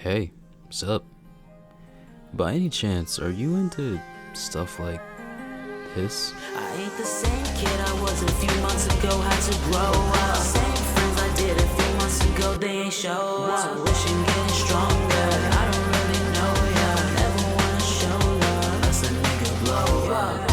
Hey, sup? By any chance, are you into stuff like this? I ain't the same kid I was a few months ago, had to grow up. Same friends I did a few months ago, they ain't show up. So wishing getting stronger, I don't really know ya. Never wanna show love, unless a nigga blow up.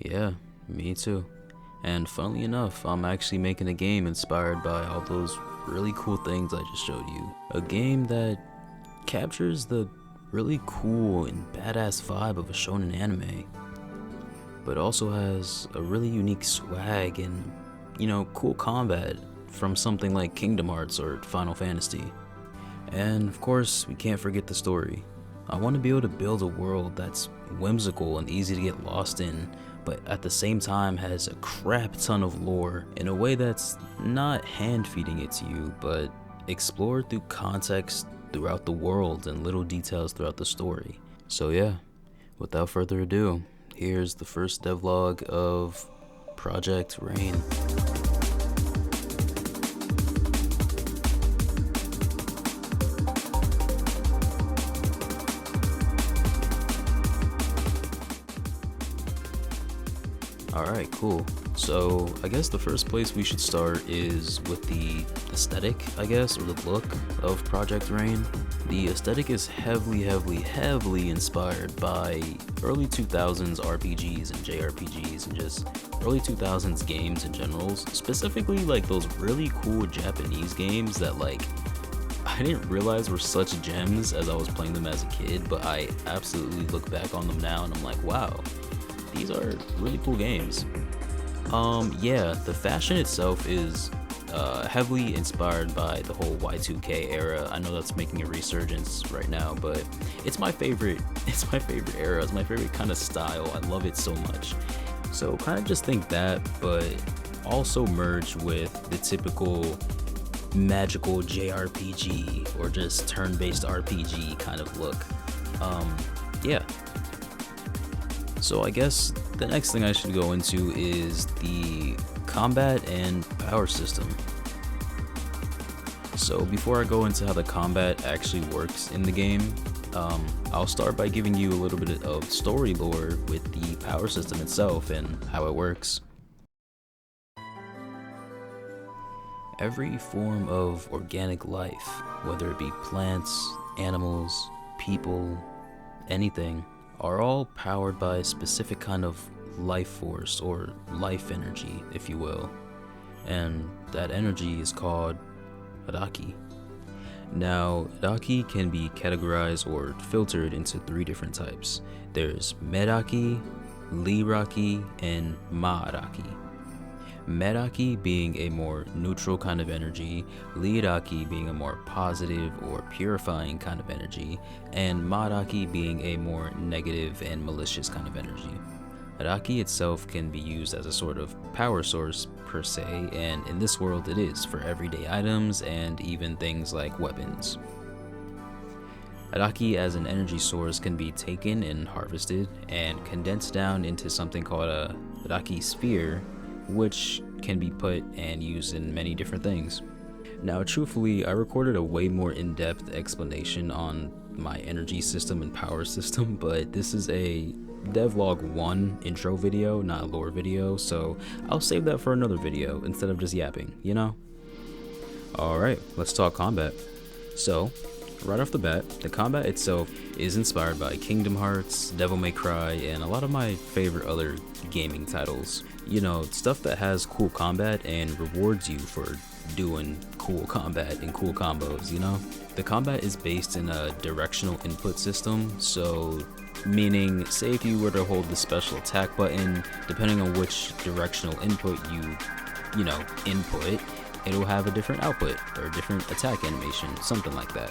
Yeah, me too. And funnily enough, I'm actually making a game inspired by all those really cool things I just showed you. A game that captures the really cool and badass vibe of a shonen anime, but also has a really unique swag and, cool combat from something like Kingdom Hearts or Final Fantasy. And of course, we can't forget the story. I want to be able to build a world that's whimsical and easy to get lost in, but at the same time has a crap ton of lore in a way that's not hand-feeding it to you, but explored through context throughout the world and little details throughout the story. So yeah, without further ado, here's the first devlog of Project Rain. Alright, cool. So I guess the first place we should start is with the aesthetic, I guess, or the look of Project Rain. The aesthetic is heavily inspired by early 2000s RPGs and JRPGs and just early 2000s games in general, specifically like those really cool Japanese games that I didn't realize were such gems as I was playing them as a kid, but I absolutely look back on them now and I'm like, wow, these are really cool games. Yeah, the fashion itself is heavily inspired by the whole Y2K era. I know that's making a resurgence right now, but it's my favorite. It's my favorite era. It's my favorite kind of style. I love it so much. So kind of just think that, but also merge with the typical magical JRPG or just turn-based RPG kind of look. Yeah. So I guess the next thing I should go into is the combat and power system. So before I go into how the combat actually works in the game, I'll start by giving you a little bit of story lore with the power system itself and how it works. Every form of organic life, whether it be plants, animals, people, anything, are all powered by a specific kind of life force or life energy, if you will, and that energy is called Araki. Now, Araki can be categorized or filtered into three different types. There's Meraki, Liraki, and Maaraki. Meraki being a more neutral kind of energy, Liraki being a more positive or purifying kind of energy, and Maaraki being a more negative and malicious kind of energy. Araki itself can be used as a sort of power source per se, and in this world it is for everyday items and even things like weapons. Araki as an energy source can be taken and harvested and condensed down into something called a Araki sphere, which can be put and used in many different things. Now, truthfully, I recorded a way more in-depth explanation on my energy system and power system, but this is a Devlog 1 intro video, not a lore video, so I'll save that for another video instead of just yapping, Alright, let's talk combat. So, right off the bat, the combat itself is inspired by Kingdom Hearts, Devil May Cry, and a lot of my favorite other gaming titles. Stuff that has cool combat and rewards you for doing cool combat and cool combos, The combat is based in a directional input system, so meaning, say if you were to hold the special attack button, depending on which directional input you input, it'll have a different output or a different attack animation, something like that.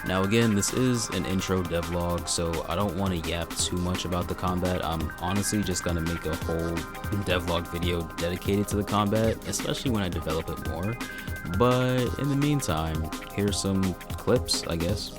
Now again, this is an intro devlog, so I don't want to yap too much about the combat. I'm honestly just going to make a whole devlog video dedicated to the combat, especially when I develop it more. But in the meantime, here's some clips, I guess.